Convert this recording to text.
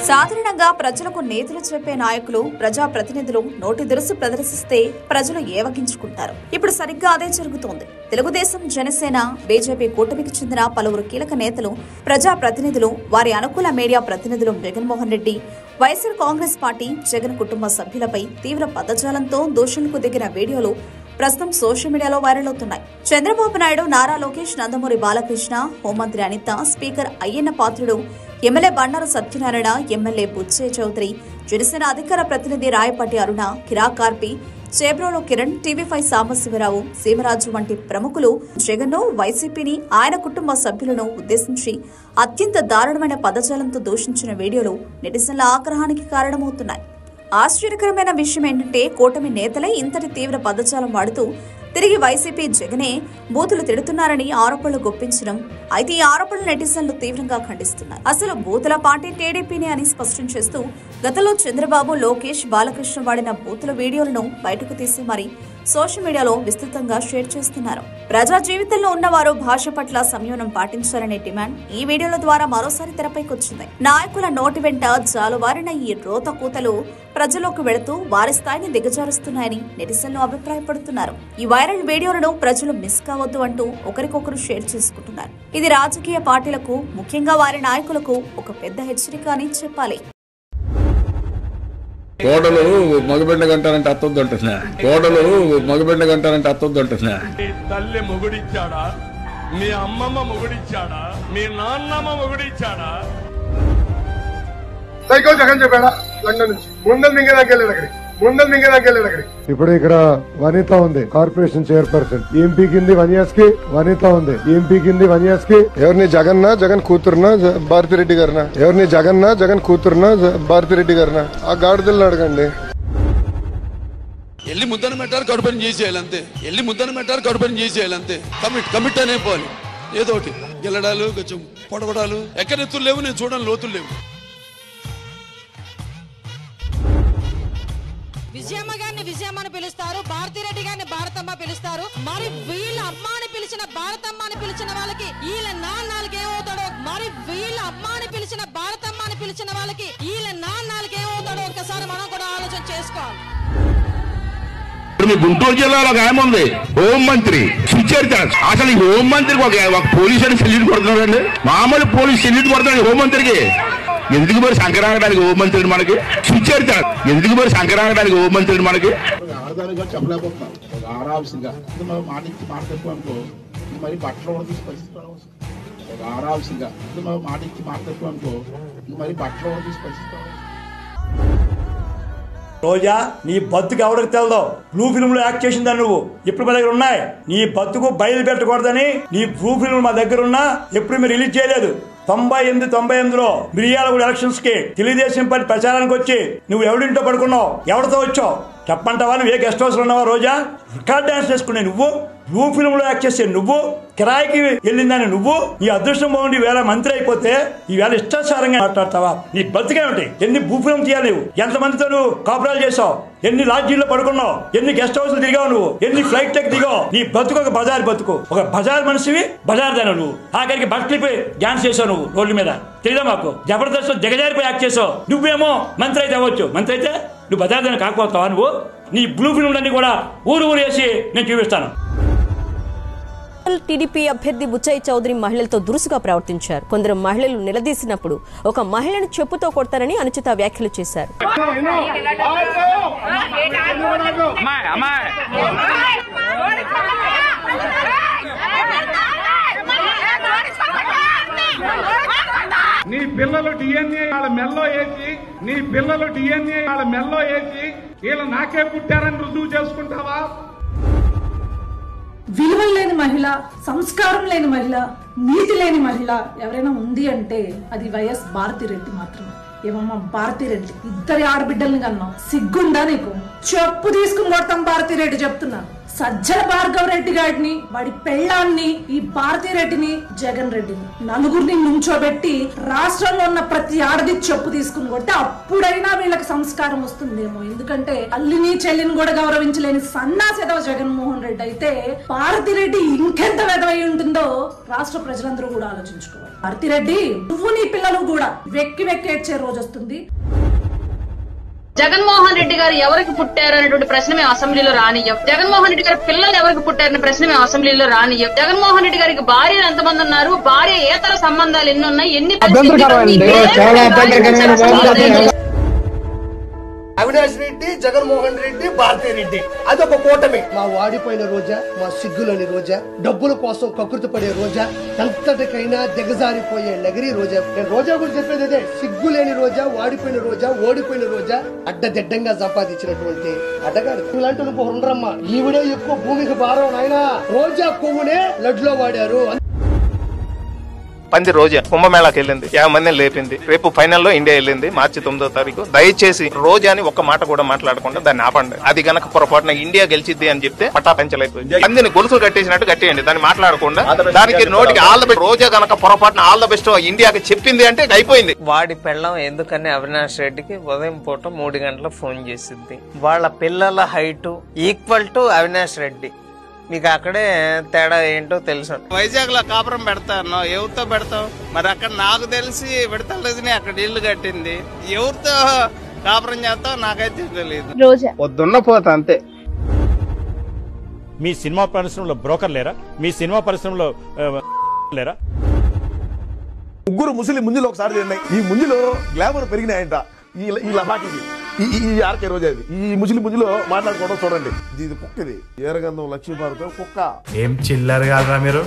సాధారణంగా ప్రజలకు నేతలు చెప్పే నాయకులు ప్రజా ప్రతినిధులు నోటి దురుసు ప్రదర్శిస్తే ప్రజలు ఏవగించుకుంటారు. ఇప్పుడు సరిగ్గా అదే జరుగుతోంది. తెలుగుదేశం, జనసేన, బీజేపీ కూటమికి చెందిన పలువురు కీలక నేతలు, ప్రజా ప్రతినిధులు, వారి అనుకూల మీడియా ప్రతినిధులు జగన్మోహన్ రెడ్డి, వైఎస్ఆర్ కాంగ్రెస్ పార్టీ, జగన్ కుటుంబ సభ్యులపై తీవ్ర పదజాలంతో దూషణలకు దిగిన వీడియోలు ప్రస్తుతం సోషల్ మీడియాలో వైరల్ అవుతున్నాయి. చంద్రబాబు నాయుడు, నారా లోకేష్, నందమూరి బాలకృష్ణ, హోంమంత్రి Anitha, speaker Ayyanna Patrudu, MLA Bandaru Satyanarayana, MLA బుచ్చే Chowdary, Janasena అధికార ప్రతినిధి రాయపాటి అరుణ, కిరా కార్పి, చేబ్రోలు కిరణ్, టీవీ5 సాంబశివరావు, సీమరాజు వంటి ప్రముఖులు జగన్ను, వైసీపీని, ఆయన కుటుంబ సభ్యులను ఉద్దేశించి అత్యంత దారుణమైన పదజాలంతో దూషించిన వీడియోలు నెటిజన్ల ఆగ్రహానికి కారణమవుతున్నాయి. ఆశ్చర్యకరమైన విషయం ఏంటంటే కూటమి నేతలే ఇంతటి తీవ్ర పదజాలం వాడుతూ తిరిగి వైసీపీ, జగనే బూతులు తిడుతున్నారని ఆరోపణలు గుప్పించడం. అయితే ఈ ఆరోపణలు నెటిజన్లు తీవ్రంగా ఖండిస్తున్నారు. అసలు బూతుల పార్టీ టీడీపీనే అని స్పష్టం చేస్తూ గతంలో చంద్రబాబు, లోకేష్, బాలకృష్ణ వాడిన బూతుల వీడియోలను బయటకు తీసి మరి సోషల్ మీడియాలో విస్తృతంగా షేర్ చేస్తున్నారు. ప్రజా జీవితంలో ఉన్నవారు భాష పట్ల సంయమనం పాటించాలనే డిమాండ్ ఈ వీడియోల ద్వారా మరోసారి తెరపైకి వచ్చింది. నాయకుల నోటి వెంట జాలువారిన ఈ రోత కూతలు ప్రజల్లోకి వెళుతూ వారి స్థాయిని దిగజారుస్తున్నాయని నెటిజన్లు అభిప్రాయపడుతున్నారు. ఈ వైరల్ వీడియోలను ప్రజలు మిస్ కావద్దు అంటూ ఒకరికొకరు షేర్ చేసుకుంటున్నారు. ఇది రాజకీయ పార్టీలకు, ముఖ్యంగా వారి నాయకులకు ఒక పెద్ద హెచ్చరిక అని చెప్పాలి. కోడలు మగబిడ్డ గంటారంటే అత్తొద్దు అంటున్నా. కోడలు మగబిడ్డ గంటారంటే అత్తొద్దు అంటున్నా. నీ తల్లి మొగుడిచ్చాడా? మీ అమ్మమ్మ మొగుడిచ్చాడా? మీ నాన్నమ్మ మొగుడిచ్చాడా? సైకో జగన్ చెప్పాడా? లండన్ నుంచి ముందలు మింగేదాకెళ్ళాడు అక్కడికి. ఇప్పుడు ఇక్కడ వనిత ఉంది, కార్పొరేషన్ చైర్పర్సన్. ఎంపీ కింది 1 years కి వనిత ఉంది. ఎంపీ కింది 1 years కి ఎవరిని జగన్నా, జగన్ కూతురునా, భారతిరెడ్డి గారినా? ఎవరిని జగన్నా, జగన్ కూతురునా, భారతిరెడ్డి గారినా? ఆ గాడిదల్ని అడగండి. ఎల్లి ముద్దను పెట్టారు, కడుపుని చేసేయాలంతే. ఎల్లి ముద్దను పెట్టారు, కడుపుని చేసేయాలంతే. కమిట్ అనే పోవాలి. ఏదో ఒకటి గెలడాలు, కొంచెం పొడవడాలు, ఎక్కడెత్తులు లేవు, నేను చూడని లోతులు లేవు. విజయమ్మ గారిని విజయమ్మ అని పిలుస్తారు, భారతిరెడ్డి గారిని భారతమ్మ పిలుస్తారు. మరి వీళ్ళ అమ్మ అని పిలిచిన భారతమ్మ అని పిలిచిన వాళ్ళకి వీళ్ళ నాన్నలకి ఏమవుతాడో, మరి వీళ్ళ అమ్మ అని పిలిచిన భారతమ్మ అని పిలిచిన వాళ్ళకి వీళ్ళ నాన్నలకి ఏమవుతాడో ఒక్కసారి మనం కూడా ఆలోచన చేసుకోవాలి. గుంటూరు జిల్లాలో ఒక ఆమె ఉంది, హోంమంత్రి సుచరిత. అసలు ఈ హోంమంత్రికి ఒక పోలీసు అని సెల్యూట్ కొడుతున్నాడండి. మామూలు పోలీసు సెల్యూట్ కొడుతున్నాడు హోంమంత్రికి. ఎందుకు మరి సంక్రాంతానికి హోంమంత్రిని మనకి? సుచరిత ఎందుకు మరి సంక్రాంతానికి హోంమంత్రిని మనకి? ఆడదానిగా చెప్పలేకపోతున్నాం. ఆరాల్సిందిగా మాట ఇచ్చి మాట తప్పు అనుకో, మరి బట్టలు తీసి పరిస్థితి ఆరాల్సిందిగా మాట ఇచ్చి మాట తప్పు అనుకో, మరి బట్టలు తీసి పరిస్థితి. రోజా, నీ బతుకు ఎవరికి తెలదో? బ్లూ ఫిల్మ్ లో యాక్ట్ చేసిందని నువ్వు ఇప్పుడు మా దగ్గర ఉన్నాయి. నీ బతుకు బయలు పెట్టకూడదని నీ బ్లూ ఫిల్మ్ మా దగ్గర ఉన్నా ఎప్పుడు మీరు రిలీజ్ చేయలేదు. 98లో మిర్యాలగూడ ఎలక్షన్స్ కి తెలుగుదేశం పార్టీ ప్రచారానికి వచ్చి నువ్వు ఎవడింటో పడుకున్నావు? ఎవరితో వచ్చావు చెప్పంటావా? నువ్వు ఏ గెస్ట్ హౌస్ లో ఉన్నావా? రోజా, రికార్డ్ డాన్స్ చేసుకునే నువ్వు, బ్లూ ఫిల్మ్ లో యాక్ట్ చేసే నువ్వు, కిరాయికి వెళ్ళిందని నువ్వు, నీ అదృష్టం బాగుండి వేళ మంత్రి అయిపోతే ఈవేళ ఇష్టాచారంగా మాట్లాడతావా? నీ బతికేమిటి? ఎన్ని బ్లూ ఫిల్మ్ తీయాలి నువ్వు? ఎంతమందితో నువ్వు కాపురాలు చేసావు? ఎన్ని లాడ్జీల్లో పడుకున్నావు? ఎన్ని గెస్ట్ హౌస్ తిరిగావు నువ్వు? ఎన్ని ఫ్లైట్ టెక్ దిగావు? నీ బతుకు ఒక బజార్ బతుకు. ఒక బజార్ మనిషివి, బజార్ దాని నువ్వు. ఆఖరికి బట్టలిపి డాన్స్ చేసావు నువ్వు రోడ్ల మీద. తెలియదా మాకు? జబర్దస్త్ జగజారిపోయి యాక్ట్ చేసావు. నువ్వేమో మంత్రి అయితే అవ్వచ్చు. మంత్రి అయితే నువ్వు బజార్ దాన్ని కాకపోతావా నువ్వు? నీ బ్లూ ఫిల్మ్లన్నీ కూడా ఊరు వేసి నేను చూపిస్తాను. టీడీపీ అభ్యర్థి బుచ్చయ్య చౌదరి మహిళలతో దురుసుగా ప్రవర్తించారు. కొందరు మహిళలు నిలదీసినప్పుడు ఒక మహిళను చెప్పుతో కొడతారని అనుచిత వ్యాఖ్యలు చేశారు. నీ పిల్లలు డిఎన్ఏ వాళ్ళ మెల్లో వేసి వీళ్ళ నాకే పుట్టారని రుజువు చేసుకుంటావా? విలువలు లేని మహిళ, సంస్కారం లేని మహిళ, నీతి లేని మహిళ ఎవరైనా ఉంది అంటే అది వైఎస్ భారతిరెడ్డి మాత్రమే. ఏమమ్మా భారతిరెడ్డి, 2 ఆడబిడ్డల్ని కన్నావు, సిగ్గుందా నీకు? చెప్పు తీసుకుని కొడతాం భారతిరెడ్డి చెప్తున్నా. సజ్జల భార్గవ్ రెడ్డి గారిని, వాడి పెళ్ళాన్ని, ఈ భారతీ రెడ్డిని, జగన్ రెడ్డిని నలుగురిని నుంచోబెట్టి రాష్ట్రంలో ఉన్న ప్రతి ఆడది చెప్పు తీసుకుని కొడితే అప్పుడైనా వీళ్ళకి సంస్కారం వస్తుందేమో. ఎందుకంటే అల్లిని చెల్లిని కూడా గౌరవించలేని సన్నాసెదవ జగన్మోహన్ రెడ్డి అయితే భారతీ రెడ్డి ఇంకెంత వెదవై ఉంటుందో రాష్ట్ర ప్రజలందరూ కూడా ఆలోచించుకోవాలి. భారతీ రెడ్డి, నువ్వు నీ పిల్లలు కూడా వెక్కి వెక్కి ఏడ్చే రోజు వస్తుంది. జగన్మోహన్ రెడ్డి గారు ఎవరికి పుట్టారు అనేటువంటి ప్రశ్న మేము అసెంబ్లీలో రానియ్యం. జగన్మోహన్ రెడ్డి గారి పిల్లలు ఎవరికి పుట్టారనే ప్రశ్న మేము అసెంబ్లీలో రానియ్యం. జగన్మోహన్ రెడ్డి గారికి భార్యలు ఎంతమంది ఉన్నారు, భార్య ఏతర సంబంధాలు ఎన్ని ఉన్నాయి, ఎన్ని అవినాష్ రెడ్డి, జగన్మోహన్ రెడ్డి, భారతీ రెడ్డి అదొక కూటమి. మా వాడిపోయిన రోజా, మా సిగ్గులోని రోజా, డబ్బుల కోసం కకృతి పడే రోజా, ఎంతటికైనా దిగజారిపోయే నగరీ రోజా. నేను రోజా గురించి చెప్పేది అదే, సిగ్గులేని రోజా, వాడిపోయిన రోజా, ఓడిపోయిన రోజా, అడ్డదిడ్డంగా సంపాదించినటువంటి అడ్డగాడు. ఇలాంటి ఉండరమ్మా. ఈవిడే ఎక్కువ భూమికి భారం నాయనా. రోజా కొవ్వునే లడ్లో వాడారు. పంది రోజా కుంభమేళాకి వెళ్ళింది, 50 మందిని లేపింది. రేపు ఫైనల్లో ఇండియా వెళ్ళింది మార్చి 9వ తారీఖు. దయచేసి రోజాని ఒక్క మాట కూడా మాట్లాడకుండా దాన్ని ఆపండి. అది గనక పొరపాటున ఇండియా గెలిచిద్ది అని చెప్తే పటాపంచలైపోయింది. పందిని గొలుసులు కట్టేసినట్టు కట్టేయండి, దాన్ని మాట్లాడకుండా. దానికి నోటికి ఆల్ ద బెస్ట్. రోజా గనక పొరపాటున ఆల్ ద బెస్ట్ ఇండియాకి చెప్పింది అంటే అయిపోయింది. వాడి పెళ్ళం ఎందుకని అవినాష్ రెడ్డికి ఉదయం పూట 3 గంటల ఫోన్ చేసింది. వాళ్ళ పిల్లల height equal to Avinash Reddy. మీకు అక్కడే తేడా ఏంటో తెలుసు. వైజాగ్ లో కాపురం పెడతాను, ఎవరితో పెడతావు? మరి అక్కడ నాకు తెలిసి పెడతలేదని అక్కడ ఇల్లు కట్టింది. ఎవరితో కాపురం చేస్తావు నాకైతే తెలియదు. పొద్దున్న పోతా అంతే. మీ సినిమా పరిశ్రమలో బ్రోకర్ లేరా? మీ సినిమా పరిశ్రమలో లేరా? ముగ్గురు ముసలి ముంజులు ఒకసారి తిన్నాయి. ఈ ముంజులో గ్లామర్ పెరిగినాయంట. ఈ లబాకి ఈ ఆర్కే రోజా ఈ ముసలి ముంజులో మాట్లాడుకోవడం చూడండి. ఇది కుక్క, ఇది ఏరగంధం లక్ష్మీపార్వతి కుక్క. ఏం చిల్లర కాదురా మీరు.